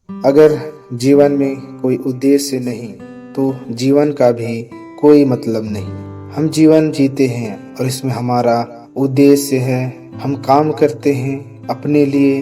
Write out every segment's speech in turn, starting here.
अगर जीवन में कोई उद्देश्य नहीं तो जीवन का भी कोई मतलब नहीं। हम जीवन जीते हैं और इसमें हमारा उद्देश्य है। हम काम करते हैं अपने लिए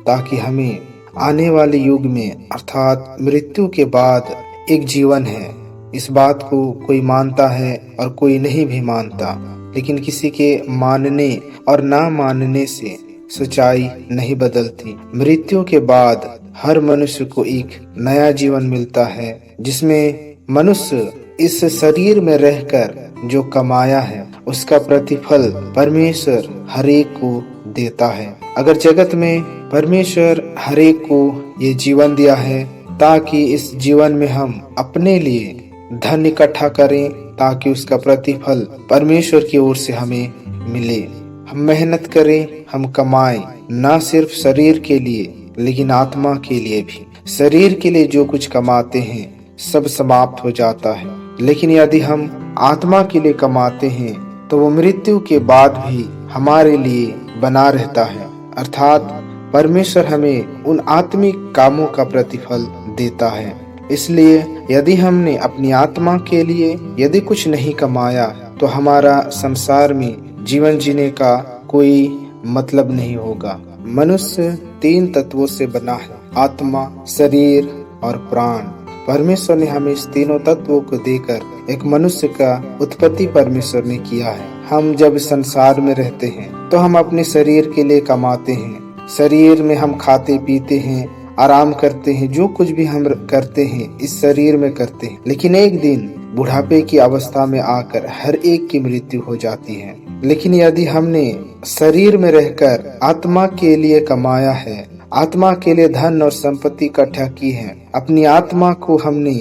ताकि हमें आने वाले युग में अर्थात मृत्यु के बाद एक जीवन है। इस बात को कोई मानता है और कोई नहीं भी मानता, लेकिन किसी के मानने और ना मानने से सच्चाई नहीं बदलती। मृत्यु के बाद हर मनुष्य को एक नया जीवन मिलता है, जिसमें मनुष्य इस शरीर में रहकर जो कमाया है उसका प्रतिफल परमेश्वर हरेक को देता है। अगर जगत में परमेश्वर हरेक को ये जीवन दिया है ताकि इस जीवन में हम अपने लिए धन इकट्ठा करें, ताकि उसका प्रतिफल परमेश्वर की ओर से हमें मिले। हम मेहनत करें, हम कमाएं, ना सिर्फ शरीर के लिए लेकिन आत्मा के लिए भी। शरीर के लिए जो कुछ कमाते हैं सब समाप्त हो जाता है, लेकिन यदि हम आत्मा के लिए कमाते हैं तो वो मृत्यु के बाद भी हमारे लिए बना रहता है। अर्थात परमेश्वर हमें उन आत्मिक कामों का प्रतिफल देता है। इसलिए यदि हमने अपनी आत्मा के लिए यदि कुछ नहीं कमाया तो हमारा संसार में जीवन जीने का कोई मतलब नहीं होगा। मनुष्य 3 तत्वों से बना है, आत्मा, शरीर और प्राण। परमेश्वर ने हमें इस तीनों तत्वों को देकर एक मनुष्य का उत्पत्ति परमेश्वर ने किया है। हम जब संसार में रहते हैं तो हम अपने शरीर के लिए कमाते हैं। शरीर में हम खाते पीते हैं, आराम करते हैं, जो कुछ भी हम करते हैं इस शरीर में करते हैं। लेकिन एक दिन बुढ़ापे की अवस्था में आकर हर एक की मृत्यु हो जाती है। लेकिन यदि हमने शरीर में रहकर आत्मा के लिए कमाया है, आत्मा के लिए धन और संपत्ति इकट्ठा की है, अपनी आत्मा को हमने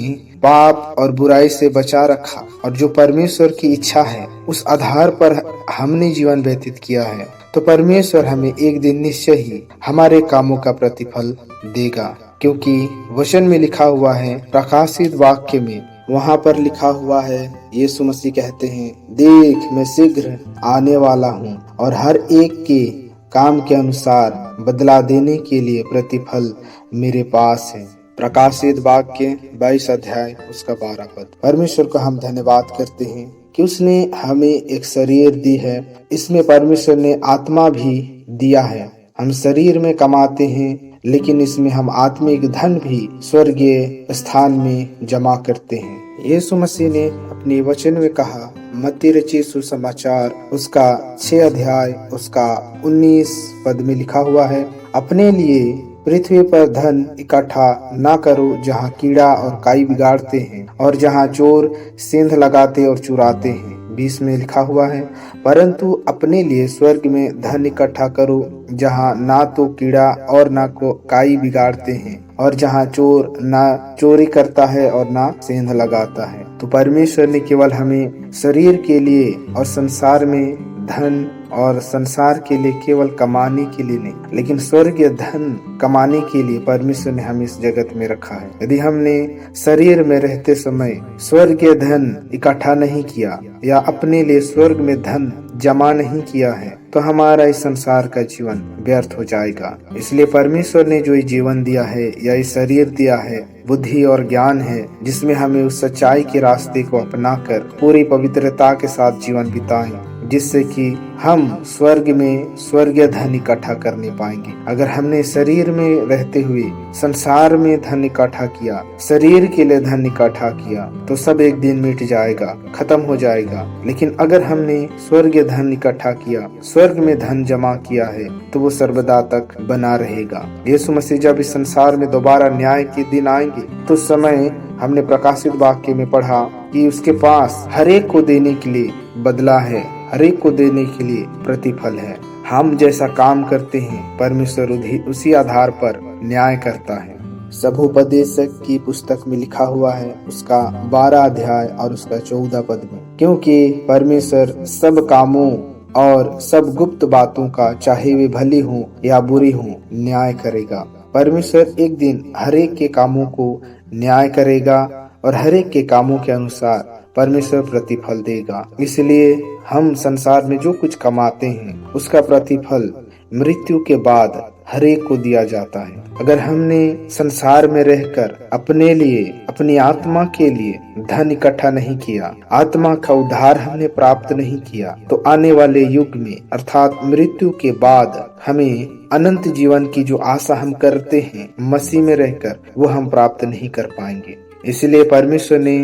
पाप और बुराई से बचा रखा और जो परमेश्वर की इच्छा है उस आधार पर हमने जीवन व्यतीत किया है, तो परमेश्वर हमें एक दिन निश्चय ही हमारे कामों का प्रतिफल देगा। क्योंकि वचन में लिखा हुआ है, प्रकाशित वाक्य में वहाँ पर लिखा हुआ है, यीशु मसीह कहते हैं, देख मैं शीघ्र आने वाला हूँ और हर एक के काम के अनुसार बदला देने के लिए प्रतिफल मेरे पास है। प्रकाशित वाक्य 22 अध्याय उसका 12 पद। परमेश्वर को हम धन्यवाद करते हैं कि उसने हमें एक शरीर दी है। इसमें परमेश्वर ने आत्मा भी दिया है। हम शरीर में कमाते हैं, लेकिन इसमें हम आत्मिक धन भी स्वर्गीय स्थान में जमा करते हैं। यीशु मसीह ने अपने वचन में कहा, मत्ती रचित सुसमाचार उसका 6 अध्याय उसका 19 पद में लिखा हुआ है, अपने लिए पृथ्वी पर धन इकट्ठा ना करो जहाँ कीड़ा और काई बिगाड़ते हैं और जहाँ चोर सेंध लगाते और चुराते हैं। 20 में लिखा हुआ है, परंतु अपने लिए स्वर्ग में धन इकट्ठा करो जहाँ ना तो कीड़ा और ना को काई बिगाड़ते हैं और जहाँ चोर ना चोरी करता है और ना सेंध लगाता है। तो परमेश्वर ने केवल हमें शरीर के लिए और संसार में धन और संसार के लिए केवल कमाने के लिए नहीं, लेकिन स्वर्गीय धन कमाने के लिए परमेश्वर ने हमें इस जगत में रखा है। यदि हमने शरीर में रहते समय स्वर्गीय धन इकट्ठा नहीं किया या अपने लिए स्वर्ग में धन जमा नहीं किया है तो हमारा इस संसार का जीवन व्यर्थ हो जाएगा। इसलिए परमेश्वर ने जो ये जीवन दिया है या ये शरीर दिया है, बुद्धि और ज्ञान है, जिसमें हमें उस सच्चाई के रास्ते को अपनाकर पूरी पवित्रता के साथ जीवन बिताएं, जिससे कि हम स्वर्ग में स्वर्गीय धन इकट्ठा करने पाएंगे। अगर हमने शरीर में रहते हुए संसार में धन इकट्ठा किया, शरीर के लिए धन इकट्ठा किया, तो सब एक दिन मिट जाएगा, खत्म हो जाएगा। लेकिन अगर हमने स्वर्गीय धन इकट्ठा किया, स्वर्ग में धन जमा किया है, तो वो सर्वदा तक बना रहेगा। यीशु मसीह जब इस संसार में दोबारा न्याय के दिन आएंगे तो उस समय हमने प्रकाशित वाक्य में पढ़ा कि उसके पास हर एक को देने के लिए बदला है, हर एक को देने के लिए प्रतिफल है। हम जैसा काम करते हैं परमेश्वर उसी आधार पर न्याय करता है। सभोपदेशक की पुस्तक में लिखा हुआ है उसका 12 अध्याय और उसका 14 पद में, क्योंकि परमेश्वर सब कामों और सब गुप्त बातों का, चाहे वे भली हों या बुरी हों, न्याय करेगा। परमेश्वर एक दिन हर एक के कामों को न्याय करेगा और हर एक के कामों के अनुसार परमेश्वर प्रतिफल देगा। इसलिए हम संसार में जो कुछ कमाते हैं उसका प्रतिफल मृत्यु के बाद हर एक को दिया जाता है। अगर हमने संसार में रहकर अपने लिए, अपनी आत्मा के लिए धन इकट्ठा नहीं किया, आत्मा का उद्धार हमने प्राप्त नहीं किया, तो आने वाले युग में अर्थात मृत्यु के बाद हमें अनंत जीवन की जो आशा हम करते हैं मसीह में रहकर, वो हम प्राप्त नहीं कर पाएंगे। इसलिए परमेश्वर ने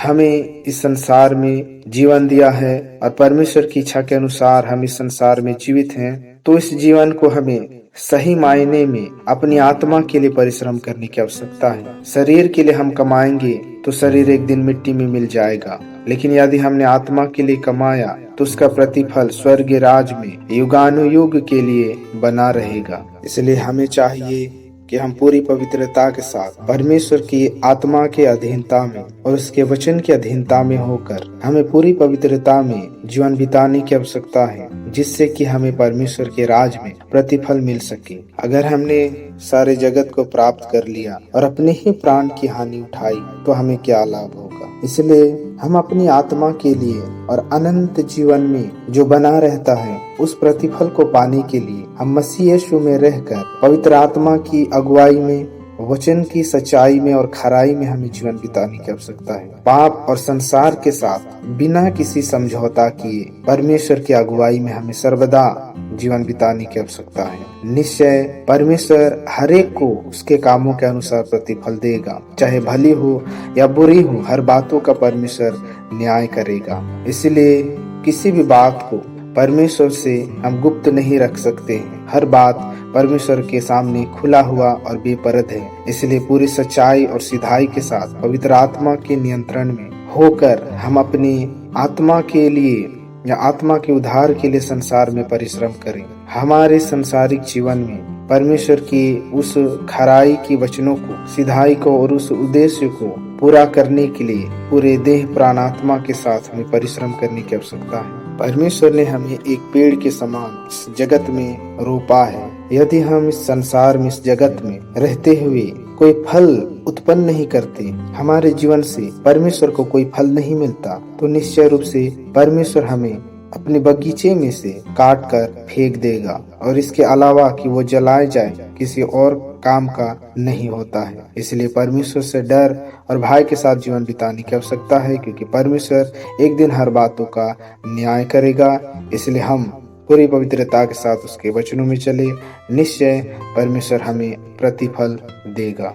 हमें इस संसार में जीवन दिया है और परमेश्वर की इच्छा के अनुसार हम इस संसार में जीवित हैं। तो इस जीवन को हमें सही मायने में अपनी आत्मा के लिए परिश्रम करने की आवश्यकता है। शरीर के लिए हम कमाएंगे तो शरीर एक दिन मिट्टी में मिल जाएगा, लेकिन यदि हमने आत्मा के लिए कमाया तो उसका प्रतिफल स्वर्ग राज में युगानुयुग के लिए बना रहेगा। इसलिए हमें चाहिए कि हम पूरी पवित्रता के साथ परमेश्वर की आत्मा के अधीनता में और उसके वचन की अधीनता में होकर हमें पूरी पवित्रता में जीवन बिताने की आवश्यकता है, जिससे कि हमें परमेश्वर के राज में प्रतिफल मिल सके। अगर हमने सारे जगत को प्राप्त कर लिया और अपने ही प्राण की हानि उठाई तो हमें क्या लाभ होगा। इसलिए हम अपनी आत्मा के लिए और अनंत जीवन में जो बना रहता है उस प्रतिफल को पाने के लिए हम मसीह यीशु में रहकर पवित्र आत्मा की अगुवाई में, वचन की सच्चाई में और खराई में हमें जीवन बिताने की आवश्यकता है। पाप और संसार के साथ बिना किसी समझौता किए परमेश्वर की अगुवाई में हमें सर्वदा जीवन बिताने की आवश्यकता है। निश्चय परमेश्वर हर एक को उसके कामों के अनुसार प्रतिफल देगा, चाहे भली हो या बुरी हो, हर बातों का परमेश्वर न्याय करेगा। इसलिए किसी भी बात को परमेश्वर से हम गुप्त नहीं रख सकते हैं। हर बात परमेश्वर के सामने खुला हुआ और बेपरद है। इसलिए पूरी सच्चाई और सिधाई के साथ पवित्र आत्मा के नियंत्रण में होकर हम अपनी आत्मा के लिए या आत्मा के उद्धार के लिए संसार में परिश्रम करें। हमारे संसारिक जीवन में परमेश्वर की उस खराई की वचनों को, सिधाई को और उस उद्देश्य को पूरा करने के लिए पूरे देह प्राण आत्मा के साथ हमें परिश्रम करने की आवश्यकता है। परमेश्वर ने हमें एक पेड़ के समान इस जगत में रोपा है। यदि हम इस संसार में, इस जगत में रहते हुए कोई फल उत्पन्न नहीं करते, हमारे जीवन से परमेश्वर को कोई फल नहीं मिलता, तो निश्चय रूप से परमेश्वर हमें अपने बगीचे में से काट कर फेंक देगा और इसके अलावा कि वो जलाए जाए किसी और काम का नहीं होता है। इसलिए परमेश्वर से डर और भय के साथ जीवन बिताने की आवश्यकता है, क्योंकि परमेश्वर एक दिन हर बातों का न्याय करेगा। इसलिए हम पूरी पवित्रता के साथ उसके वचनों में चले, निश्चय परमेश्वर हमें प्रतिफल देगा।